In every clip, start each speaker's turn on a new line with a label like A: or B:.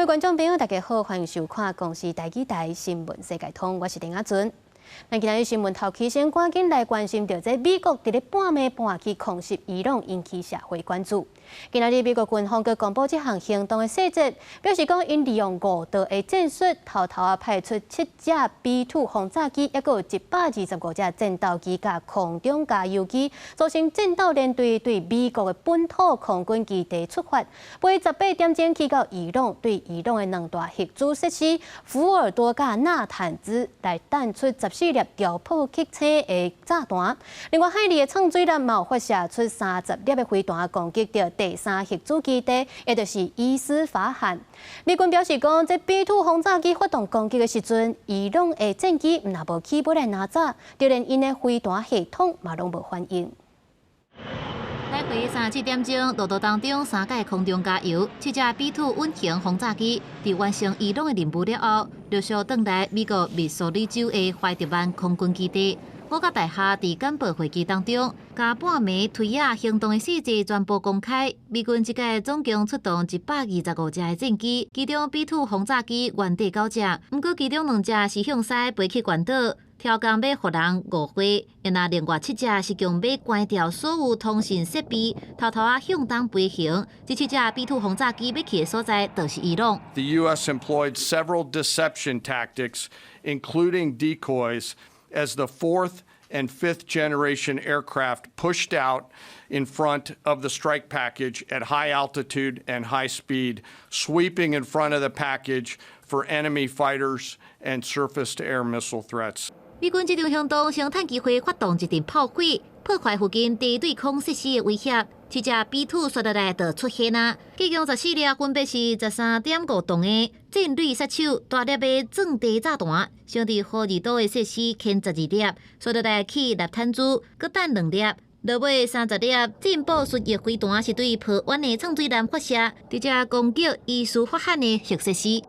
A: 观众朋友，大家好，欢迎收看公视台记台新闻世界通，我是丁雅纯。咱今日新闻头起先赶紧来关心到，这美国伫咧半暝半去空袭伊朗，引起社会关注。今日美国军方佮公布这项行动的细节，表示讲因利用5道的战术，偷偷派出7架 B-2 轰炸机，也佮有125架战斗机甲空中加油机，组成战斗连队对美国的本土空军基地出发，飞18点钟去到伊朗，对伊朗的2大核子设施福尔多甲纳坦兹来弹出14粒调破气车的炸弹。另外，海里的创水艦嘛有发射出30粒的飞弹，攻击到第3核子基地，也就是伊斯法罕。美军表示讲，这 B-2 轰炸机发动攻击的时阵，伊朗的战机若无起飞来拿炸，就连因的飞弹系统嘛拢无反应。
B: 来回37点钟，路途当中3架空中加油，7架 B-2 稳型轰炸机，伫完成伊朗的任务了后，陆续转来美国密苏里州的怀特曼空军基地。5角大厦伫简报会议当中，甲半暝推野行动的细节全部公开。美军这届总共出动125架的战机，其中 B-2 轰炸机原地9架，不过其中2架是向西飞去关岛。挑工要互人误会，因那另外7架是强要关掉所有通讯设备，偷偷向东飞行。这7架 B-2 轰炸机要去的所在，就是伊朗。
C: The U.S. employed several deception tactics, including decoys, as the 4th and 5th generation aircraft pushed out in front of the strike package at high altitude and high speed, sweeping in front of the package for enemy fighters and surface-to-air missile threats.
B: 美军这场行动先趁机会发动一阵炮火，破坏附近地对空设施的威胁。7架 B-2 摔落来就出现啊！计共14粒，分别是13.5吨的战略杀手大粒的阵地炸弹，相对好2岛的设施牵12粒，摔落来起纳坦兹，各弹2粒。落尾30粒战报巡弋飞弹是对破湾的创水艦发射，直接攻击伊斯法罕的核设施。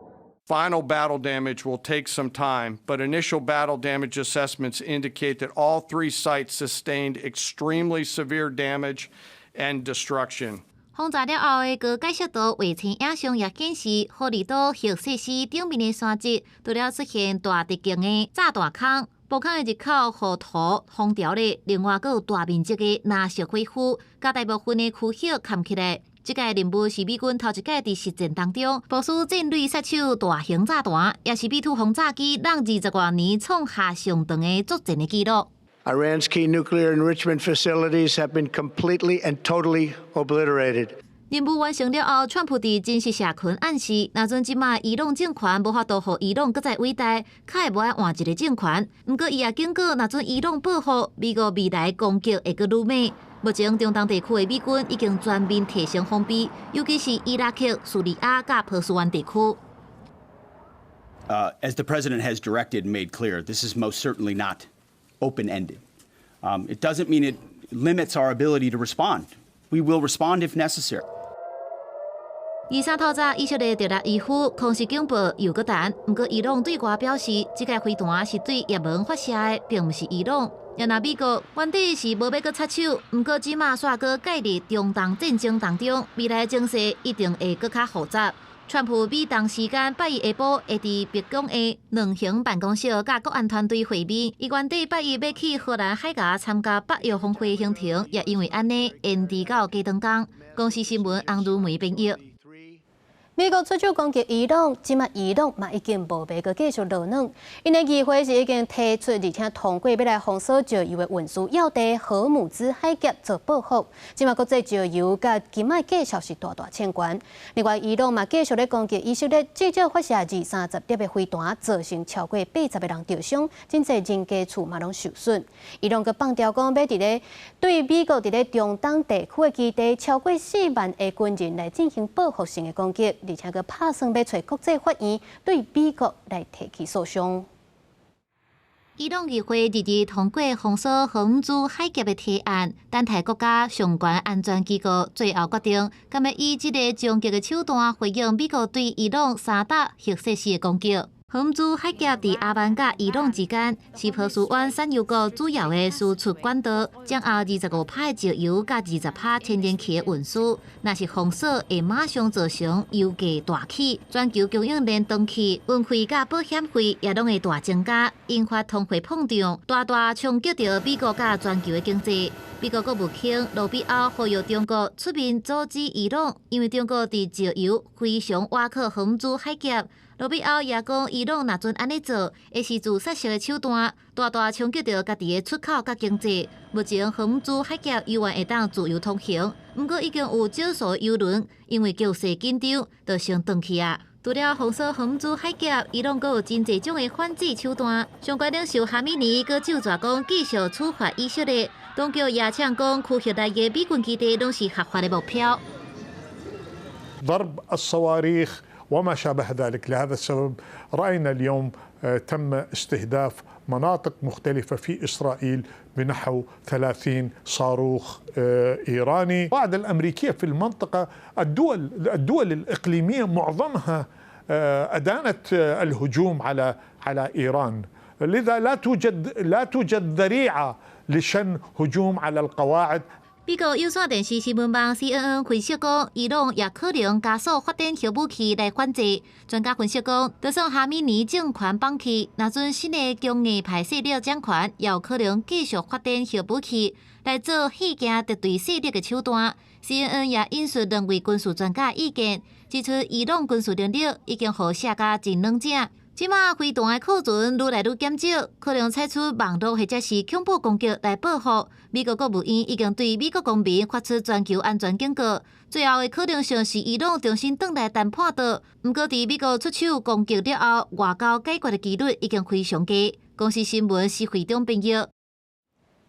C: Final battle damage will take some time, but initial battle damage assessments indicate that all 3 sites sustained extremely severe damage and destruction.
B: 轰炸了后的高解析度卫星影像也显示，好2岛核设施顶面的山脊除了出现大直径的炸弹坑，爆坑的入口和土封条咧，另外还有大面积的燃烧火焰，甲大部分的躯壳砍起来。这个任务是美军头一届伫实战当中部署战略杀手大型炸弹，也是 B-2 轰炸机让20多年创下上长的作战的纪录。
D: Iran's key nuclear enrichment facilities have been completely and totally obliterated.
B: 任务完成了后，川普伫真实社群暗示，若阵即马伊朗政权无法度互伊朗搁再伟大，较会无爱换一个政权。不过伊也警告，若阵伊朗报复，美国未来攻击会搁愈猛。目前中东地区的美军已经全面提升封闭，尤其是伊拉克、叙利亚甲波斯湾地区。
E: As the president has directed and made clear, this is most certainly not open-ended. It doesn't mean it limits our ability to respond. We will respond if necessary.
B: 23透早，以色列着来伊夫空袭警报又搁弹，不过伊朗对外表示，这架飞弹是对也门发射的，并不是伊朗。也那美国原底是无要搁插手，不过即马煞搁介入中东战争当中，未来情势一定会搁较复杂。川普美东时间8日下晡会伫白宫的2型办公室甲国安团队会面，伊原底8日要去荷兰海牙参加北约峰会行程，也因为安尼延迟到加长工。公司新闻洪如梅编译。
A: 美国出手攻击伊朗，即马伊朗嘛已经无要搁继续落软，因的议会是已经提出，而且通过要来封锁石油的运输要地荷姆兹海峡做报复。即马国际石油甲今麦继续是大欠关。另外，伊朗嘛继续咧攻击以色列，至少发射30粒的飞弹，造成超过80个人受伤，真侪人家厝嘛拢受损。伊朗搁放调讲要伫咧对美国伫咧中东地区的基地超过4万个军人来进行报复性的攻击。而且佮打算要找国际法院对美国来提起诉讼。
B: 伊朗议会日日通过封锁荷姆兹海峡的提案，等待国家相关安全机构最后决定，敢要以这个终极的手段回应美国对伊朗3大核设施的攻击。洪珠海峡伫阿曼甲伊朗之间是波斯湾产油国主要的输出管道，掌握25%的石油甲20%天然气的运输。若是封锁，会马上造成油价大起，全球供应链断气，运费甲保险费也拢会大增加，引发通货膨胀，大大冲击到美国甲全球的经济。美国国务卿罗比奥呼吁中国出面阻止伊朗，因为中国伫石油非常挖靠洪珠海峡。罗比奥也讲，伊朗若准安尼做，会是自杀式的手段，大大冲击到家己的出口甲经济。目前洪珠海峡油源会当自由通行，不过已经有少数油轮因为局势紧张，就先断去啊。除了封锁洪珠海峡，伊朗阁有真侪种的反制手段。上届领袖哈米尼阁就抓讲继续处罚以色列，当局也呛讲区域内的美军基地拢是合法的目标。
F: ضرب الصواريخ وما شابه ذلك. لهذا السبب رأينا اليوم تم استهداف مناطق مختلفة في إسرائيل بنحو 30 صاروخ إيراني. القاعدة الأمريكية في المنطقة الدول الإقليمية معظمها أدانت الهجوم على إيران. لذا لا توجد ذريعة لشن هجوم على القواعد.
B: 美国有线电视新闻网 CNN 分析讲，伊朗也可能加速发展核武器来反制。专家分析讲，就算哈米尼政权放弃，若阵新的工业派势力掌权，也有可能继续发展核武器来做戏行敌对势力的手段。CNN 也引述两位军事专家意见，指出伊朗军事能力已经互下甲真冷静。即马飞弹的库存愈来愈减少，可能采取网络或者是恐怖攻击来报复。美国国务院已经对美国公民发出全球安全警告，最后的可能性是伊朗重新转来谈判桌。不过，伫美国出手攻击了后，外交解决的几率已经非常低。公司新闻是会中朋友。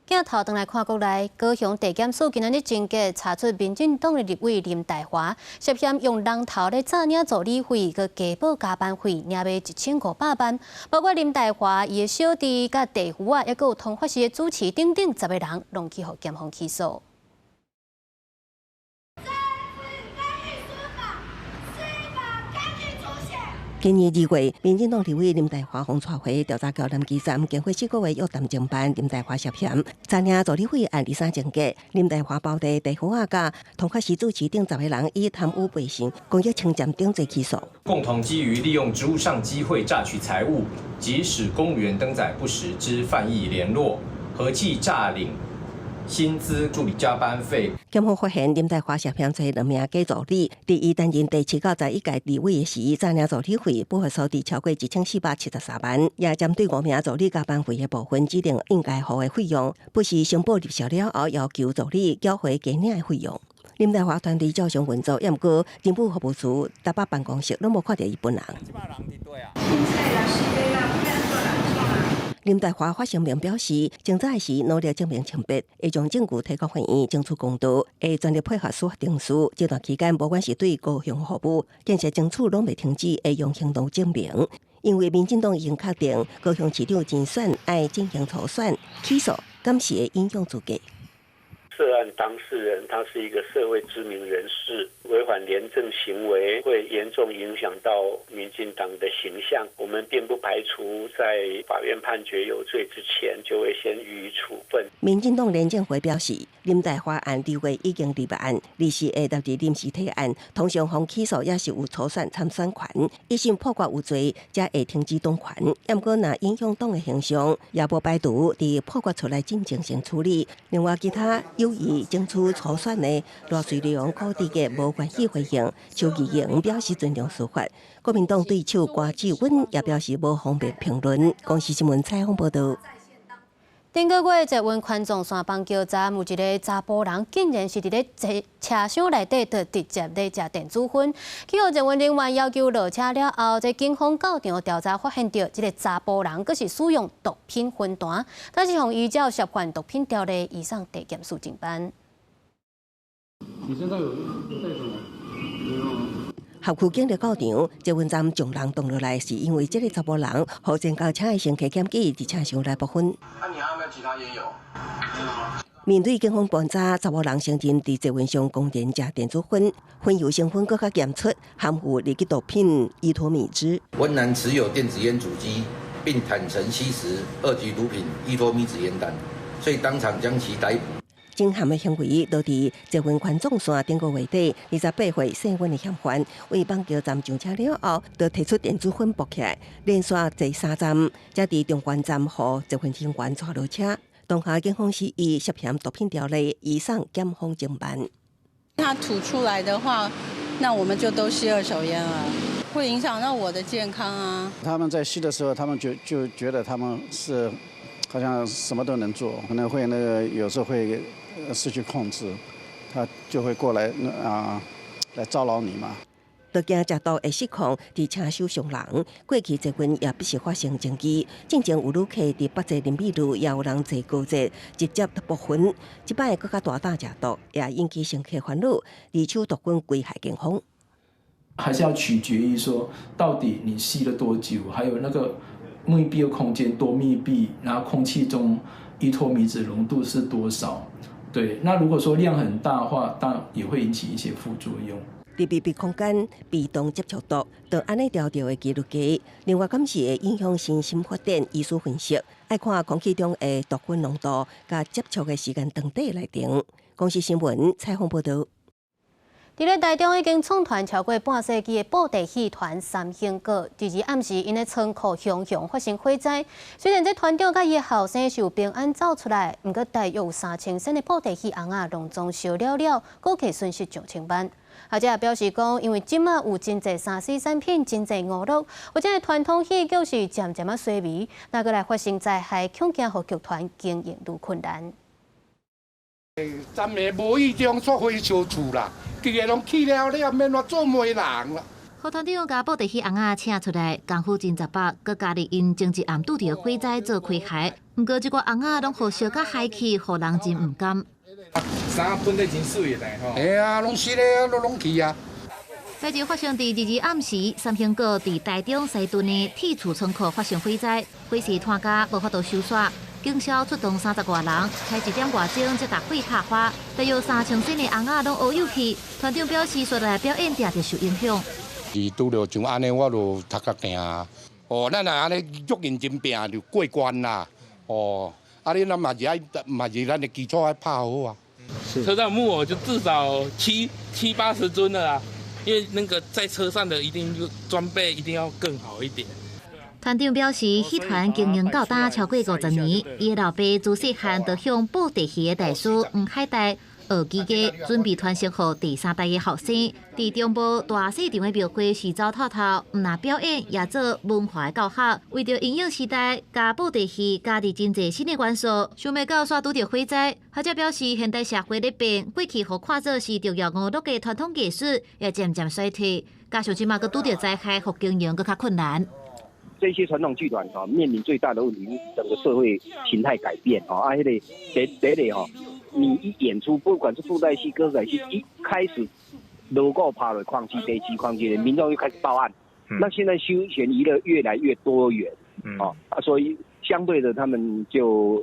A: 镜头转来看国内，高雄地检署今日侦结查出民进党的立委林大华涉嫌用人头咧诈领助理费、佮加保加班费，领卖1500万。包括林大华、伊的小弟、佮地夫啊，还佮有通发室的主持等等10个人，拢去互检方起诉。
G: 今年2月，民进党立委林大华风带回调查局南基站，经过4个月约谈侦办，林大华涉嫌诈领助理费案第3侦结。林大华包地地夫甲通发室主持等10个人以贪污背信、公益侵占等罪起诉。
H: 共同基于利用职务上机会榨取财物，及使公务员登载不实之犯意联络，合计诈领薪资、助理加班费。
G: 检方发现林大华涉嫌做2名假助理，伫伊担任第7到11届立委的时，诈领助理费不法数字超过1473万，也针对5名助理加班费的部分指定应该付的费用，不是申报入校了后要求助理缴回加领的费用。林大华团队照常运作，也毋过政府服务处台北办公室拢无看到伊本人。林大华发声明表示，侦查时努力证明清白，会将证据提供法院争取公道，会全力配合司法定序。这段期间，不管是对高雄服务、建设争取拢未停止，会用行动证明。因为民进党已经确定高雄市长竞选爱进行初选，起诉敢是会影响资格。
I: 涉案当事人他是一个社会知名人士，违反廉政行为会严重影响到民进党的形象。我们并不排除在法院判决有罪之前，就会先予以处分。
G: 民进党联检会表示，林大华案2月已经立案，立时会达至临时提案，通常方起诉也是有初选参选权，一审判决有罪，才会停止党权。不过，若影响党的形象，也无排除伫判决出来进行先处理。另外，其他有意争取初选的罗水利用高低嘅无关系回应，邱议员表示尊重司法。国民党对手关志文也表示无方便评论。公司新闻采访报道。
A: 顶个月在温环状线邦桥站，有一个查甫人竟然是伫咧车厢内底，就直接咧食电子烟。去互在温人员要求落车了后，在警方到场调查，发现到这个查甫人佫是使用毒品分弹，但是互依照涉款毒品条例移送地检署侦办。
J: 你身上有带什么？
G: 辖区警力到场，接运站将人动落来，是因为这个查甫人互前交车的乘客检举伫车厢内部分。
J: 那你还有没有其他烟友？没有。
G: 面对警方盘查，15人承认伫集运上供电加电子烟，混油成分更加检出含有劣质毒品依托米酯。
K: 文男持有电子烟主机，并坦诚吸食2级毒品依托米酯烟弹，所以当场将其逮捕。
G: 侦查的行为都伫集运环总线顶个月底，28岁姓温的嫌犯为绑桥站上车了后，就提出电子烟绑起来，连续坐3站，才伫中关站和集运人员带落车。当下警方是以涉嫌毒品条例移送检方侦办。
L: 他吐出来的话，那我们就都吸2手烟了，会影响到我的健康啊。
J: 他们在吸的时候，他们就觉得他们是好像什么都能做，可能会有时候会失去控制，他就会过来来招扰你嘛。
G: 就惊食毒会失控，伫车手伤人。过去集运也必须发生争议，进前有旅客伫北侧林美路，也有人坐高铁直接爆昏。即摆更加大胆食毒，也引起乘客烦恼，二手毒品危害警方。
M: 还是要取决于说，到底你吸了多久，还有那个密闭的空间多密闭，然后空气中依托米酯浓度是多少？对，那如果说量很大的话，当然也会引起一些副作用。
G: 伫密闭空间被动接触毒，就安尼调调的几率低。另外，敢是会影响身心发展，医师分析，爱看空气中的毒菌浓度，甲接触的时间长短来定。公司新闻采访报道。伫咧台中已经创团超过半世纪的布袋戏团三星阁，日暗时因咧仓库熊发生火灾。虽然这团长甲伊的后生是有平安走出来，毋过大约有3000身的布袋戏红仔隆重烧了，估计损失上千万。学者也表示讲，因为即马有真侪3C 产品，真侪误落，或者传统戏剧是渐渐衰微，那个来发生灾害，恐惊互剧团经营愈困难。
N: 暂时无意中做火烧厝啦，规个拢去了，免话做媒人啦。
B: 何团长甲布袋戏红仔请出来，功夫真杂百，佮家己因前一暗拄着火灾做开害，毋过即个红仔拢互烧甲嗨去，互人真毋甘。
N: 衫喷得真水的吼。嘿啊，拢湿咧，拢去啊。
B: 代志发生伫日暗时，三星阁伫台中西屯的铁厝仓库发生火灾，火势拖家无法度收煞。警消出动30多人，开1点外钟才把火拍花，大约3000身的红仔拢乌有去。团长表示，说来表演定着受影响。
N: 是拄着像安尼，我就头壳惊啊！哦，咱若安尼足认真拼就过关啦。哦，啊，你咱嘛是咱的基础要拍好啊。
O: 车上木偶就至少70-80尊了啦，因为那个在车上的一定就装备一定要更好一点。
B: 团长表示，戏团经营到今超过50年，伊的老爸自细汉就向布袋戏的大师黄海岱学技艺，准备传承给第3代的后生。伫中部大市场的庙会是走透透，毋但表演也做文化的教学。为着应用时代，加布袋戏加入真侪新的元素，想要到煞拄着火灾。学者表示，现代社会咧变，过去互看做是着业误落的传统艺术，也渐渐衰退。加上即马佫拄着灾害，互经营佫较困难。
P: 这些传统剧团面临最大的问题，整个社会形态改变那个第一你一演出，不管是布袋戏、歌仔戏，一开始如果拍了矿机、地基矿机，民众就开始报案。那现在休闲娱乐越来越多元，所以相对的他们就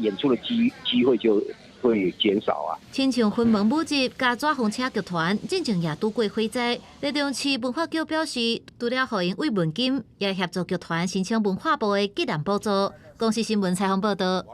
P: 演出的机会就会减少啊。
B: 亲像云门舞集加纸风车剧团，进前也拄过火灾。台中市文化局表示，除了互因慰问金，也协助剧团申请文化部的技能补助。公司新闻采访报道。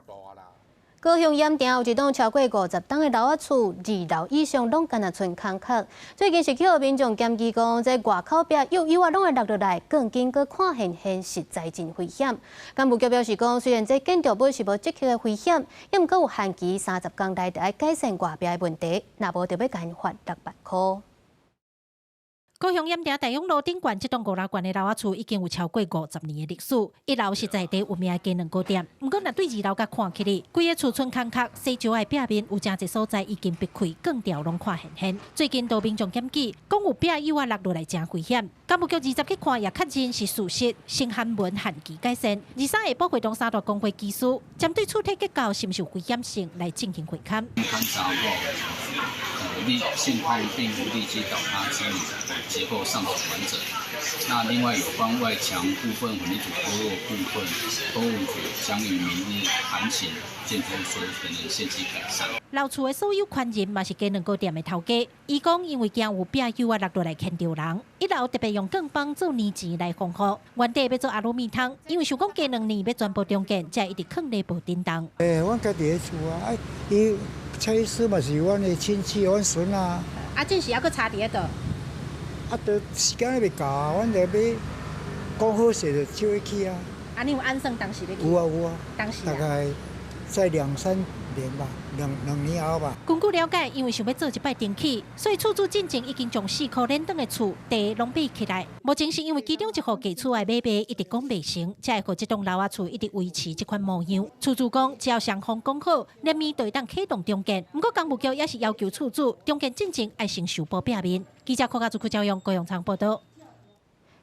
B: 高雄盐埕有一栋超过50栋的楼仔厝，2楼以上拢干那剩空壳。最近是去民众检举讲，在外口壁幼啊拢会落落来，更经过看实在真危险。干部局表示讲，虽然这建筑物是无积极的危险，也毋过有限期30天内就要改善外壁的问题，若无就要罚款6万块。
Q: 高雄盐埕大勇路顶馆这栋5楼馆的楼仔厝已经有超过50年的历史。1楼是在地有名的机能糕点，不过若对2楼甲看起来，规个厝村空壳，西桥的壁面有真侪所在已经被开，更条拢看现。最近多民众检举，讲有壁幼啊落落来真危险。干部局20去看也确认是事实，新函文限期改善。23下晡会同3大工会技师针对厝体结构是毋是有危险性来进行会勘。
R: 勘查後，現況並無立即倒塌之理，結構尚屬完整。那另外有关外墙部分混凝土脱落部分，公务局将于明日函请建筑所有权人限期改善。
Q: 老厝的所有权人嘛是鸡卵糕店的头家，伊讲因为惊有壁友落落来牵着人，一楼特别用钢棒做年钱来防护，原地要做阿鲁米汤，因为想讲加2年要全部重建，才一直放咧无叮当。
S: 阮家己的厝啊，伊蔡医师嘛是阮的亲戚，阮孙啊。
Q: 啊，正是还佫差伫倒。
S: 啊，都时间还未到，阮就要讲好势就就去啊。
Q: 啊，你有按算当时要去？
S: 有啊有啊，
Q: 当时
S: 大概在2-3年吧，两年后吧。
Q: 根据了解，因为想要做一摆登记，所以厝主进前已经将4块连灯的厝地拢买起来。目前是因为其中一户家厝的买卖一直讲未成，才会互这栋楼仔厝一直维持这款模样。厝主讲，只要双方讲好，2年就会当启动重建。不过工务局也是要求厝主重建进程要先受报表面。记者柯家主区赵阳高永昌报道。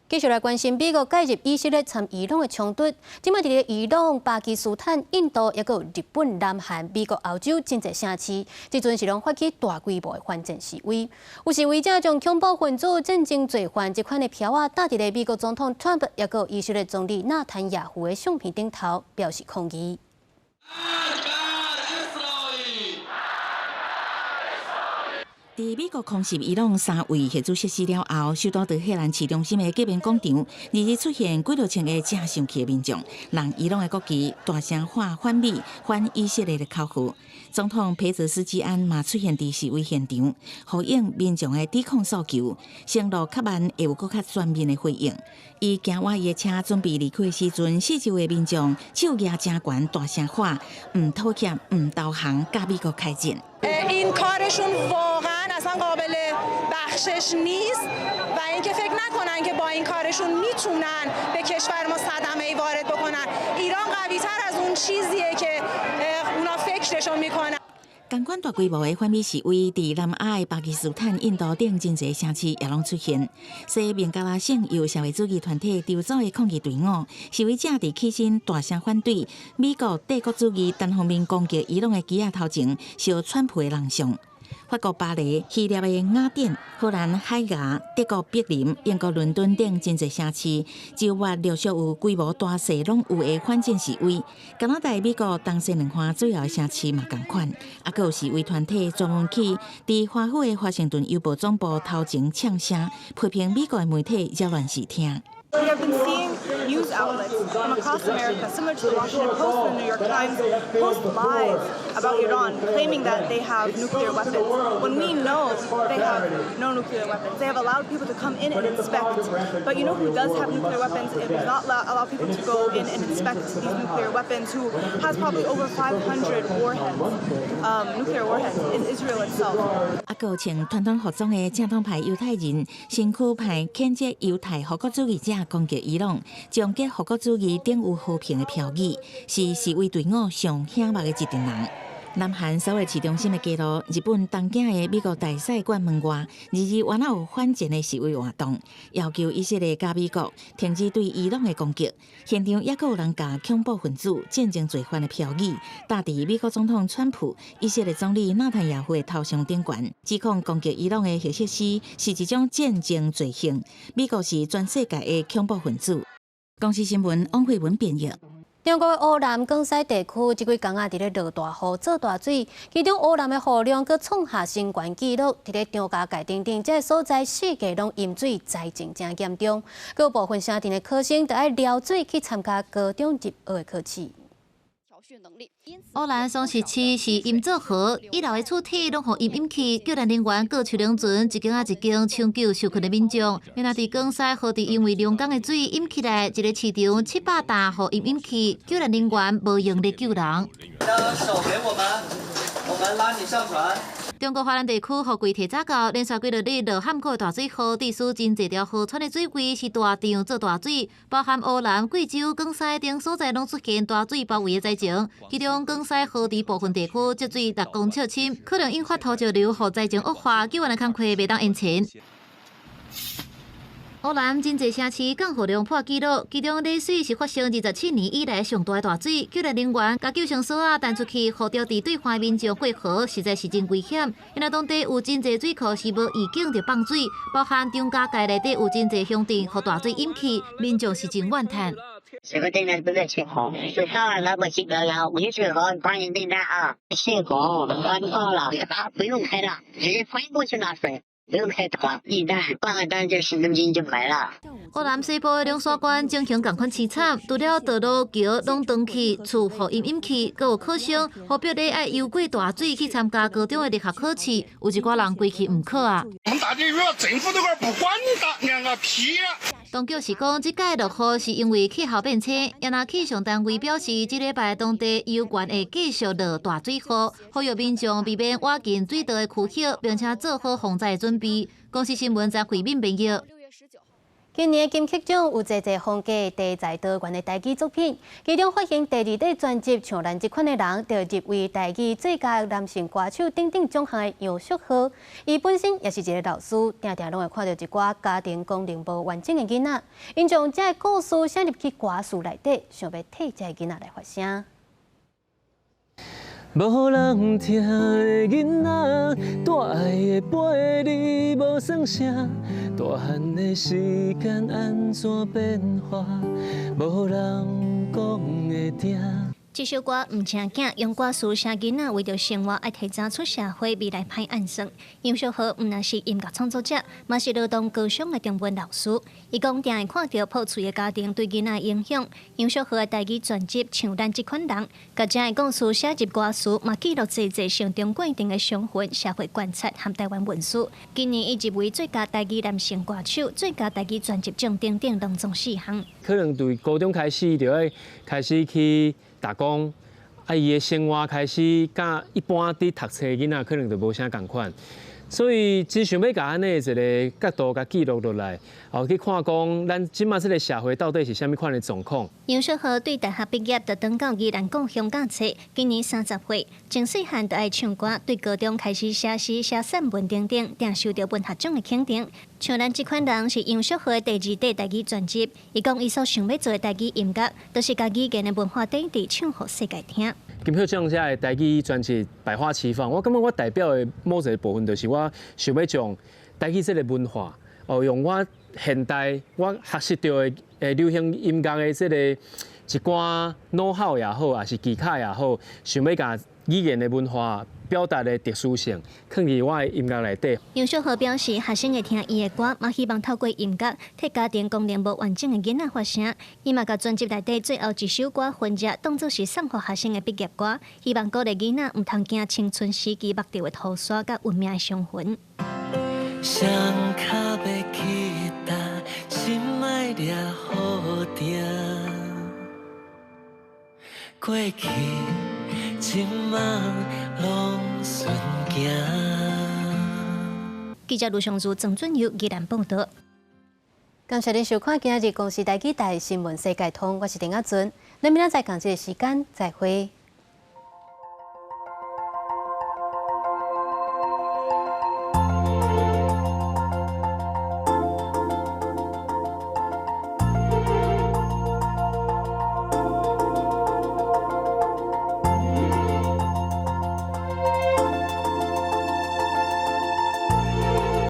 A: 继续来关心美国介入以色列参伊朗的冲突，即卖伫咧伊朗、巴基斯坦、印度，也有日本、南韩、美国、欧洲真侪城市，即阵是拢发起大规模的反战示威。有示威者将恐怖分子、战争罪犯这款的票啊，搭伫咧美国总统 Trump 也有以色列总理纳坦雅胡的相片顶头，表示抗议。
T: 在美国空袭伊朗3位核子设施了后，首都德黑兰市中心的革命广场日出现几多千个正上去的民众，让伊朗的国旗大声喊反美、反以色列的口号。总统佩泽斯基安嘛出现在示威现场，回应民众的抵抗诉求，承诺较慢会有更较全面的回应。伊行我伊的车准备离开的时阵，四周的民众手举正悬，大声喊“唔妥协、唔投降，甲美国开战”。
U: این کارشون واقعا اصلا قابل بخشش نیست و اینکه فکر نکنن که با این کارشون میتونن به کشور ما صدمه‌ای وارد بکنن. ایران قوی‌تر از اون چیزیه که اونا فکرشو میکنن.
T: 同款大规模的反美示威，伫南亚的巴基斯坦、印度等真侪城市也拢出现。西孟加拉省由社会主义团体筹组的抗议队伍，示威者伫起身大声反对美国帝国主义单方面攻击伊朗的机啊头前，烧川普的人像。法国巴黎、希腊的雅典、荷兰海牙、德国柏林、英国伦敦等真侪城市，9月陆续有规模大小拢有的反战示威。加拿大、美国东西两岸主要的城市嘛同款，还佫有示威团体专门去伫华府的华盛顿邮报总部头前呛声，批评美国的媒体扰乱视听。
V: We have been seeing news outlets from across America, similar to the Washington Post and the New York Times, post lies about Iran, claiming that they have nuclear weapons, when we know they have no nuclear weapons. They have allowed people to come in and inspect, but you know who does have nuclear weapons and does not allow people to go in and inspect these nuclear weapons, who has probably over 500 warheads, nuclear warheads, is Israel itself.
T: 还佫有穿传统服装的正统派犹太人，身躯派谴责犹太复国主义者攻击伊朗，终结复国主义等有和平的标语，是示威队伍上醒目的一群人。南韩首尔市中心的街路，日本东京的美国大使馆门外，日原来有反战的示威活动，要求以色列甲美国停止对伊朗的攻击。现场也有人甲恐怖分子、战争罪犯的标语搭伫美国总统川普、以色列总理纳坦雅胡的头上顶悬，指控攻击伊朗的核设施是一种战争罪行，美国是全世界的恐怖分子。公司新闻王慧文编译。
A: 中国的乌南广西地区这几天伫咧落大雨、做大水，其中乌南的雨量佫创下新高纪录。伫咧张家界等等这个所在，四界拢淹水，灾情真严重。佫有部分省镇的考生得爱撩水去参加高中入学的考试。
B: 乌兰松市区是淹作河，一楼的厝体拢予淹去，救援人员各处两船，一间一间抢救受困的民众。另外，伫广西河堤因为龙江的水淹起来，一个市场700担予淹去，救援人员无用力救人。
W: 手给我们，我们拉你上船。
B: 中国华南地区雨季提早到，连续几日落涵盖大水河，地区真侪条河川的水位是大涨做大水，包含乌兰、贵州、广西等所在拢出现大水包围的灾情。其中广西河堤部分地区积水6公尺深，可能引发土石流，和灾情恶化，救援的工作未当延前。乌南真侪城市降雨量破纪录，其中丽水是发生27年以来上大的大水，救援人员甲救生索啊弹出去，护着伫对岸民众过河，实在是真危险。因为当地有真侪水库是无预警就放水，包含张家界内底有真侪乡镇互大水淹去，民众是真怨叹。
C: 这个订单不在清河，水上那么几个了，无水河帮人订单啊，清河完爆了，不用开了，直接翻过去拿水。 不用开单，一单办个单就10公斤就没了。
B: 乌南西部的两沙关情形同款凄惨，除了道路桥拢断去，厝互淹去，阁有考生何必咧爱游过大水去参加高中的入学考试？有一寡人归去唔考啊。
D: 我们打电话，政府都快不管你打两个屁啊！
B: 当局是讲，即届落雨是因为气候变迁，也那气象单位表示，即礼拜当地有关会继续落大水雨，呼吁民众避免挖近水道的渠口，并且做好防灾准备。公司新闻在回民朋友。今年金曲奖有侪风格题材多元的台语作品，其中发行第2张专辑像咱这款的人，就入围台语最佳男性歌手等等奖项的杨淑豪。伊本身也是一个老师，常常拢会看到一寡家庭功能无完整的囡仔，因将这个故事写入去歌词内底，想要替这个囡仔来发声。
E: 无人听的囡仔，大爱的陪你无算啥，大汉的时间安怎变化，无人讲会听。
X: 这首歌唔正经，用歌词写囡仔为着生活爱提早出社会，未来歹暗算。杨淑豪唔但是音乐创作者，嘛是劳动高尚的中文老师。伊讲定会看到破碎的家庭对囡仔影响。杨淑豪的台语专辑《像咱这款人》，甲这个故事写入歌词，嘛记录侪上中过程的伤痕、社会观察和台湾文史。今年伊入围最佳台语男性歌手、最佳台语专辑奖等等两种4项。
E: 可能对高中开始就要开始去。 打工，伊的生活开始甲一般伫读册囡仔可能就无啥共款，所以只想要甲安尼一个角度甲记录落来，后去看讲咱即马这个社会到底是啥物款的状况。
X: 杨淑豪对大学毕业就转到宜兰讲乡教册，今年30岁，从细汉就爱唱歌，对高中开始写诗、写散文等等，定受到文学奖的肯定。像咱这款人是杨淑豪的第2张台语专辑，伊讲伊所想要做的台语音乐，都是家语言的文化底底唱给世界听。
E: 金曲奖这的台语专辑百花齐放，我感觉我代表的某一个部分，就是我想要将台语这个文化，用我现代我学习到的流行音乐的这个一寡know how也好，还是技巧也好，想要把语言的文化。 表达的特殊性，放入我的音乐内底。
X: 杨淑豪表示，学生会听伊的歌，嘛希望透过音乐替家庭功能无完整的囡仔发声。伊嘛甲专辑内底最后一首歌《混日》当作是送予学生的毕业歌，希望鼓励囡仔唔通惊青春时期目掉的土沙甲运命的伤痕。
E: 双脚要起踏，心爱抓好定，过去。 今晚拢顺行。
X: 记者卢尚如、郑准佑宜兰报道。
A: 感谢您收看今日公视台记台新闻世界通，我是丁阿俊，咱明仔载同一个时间再会。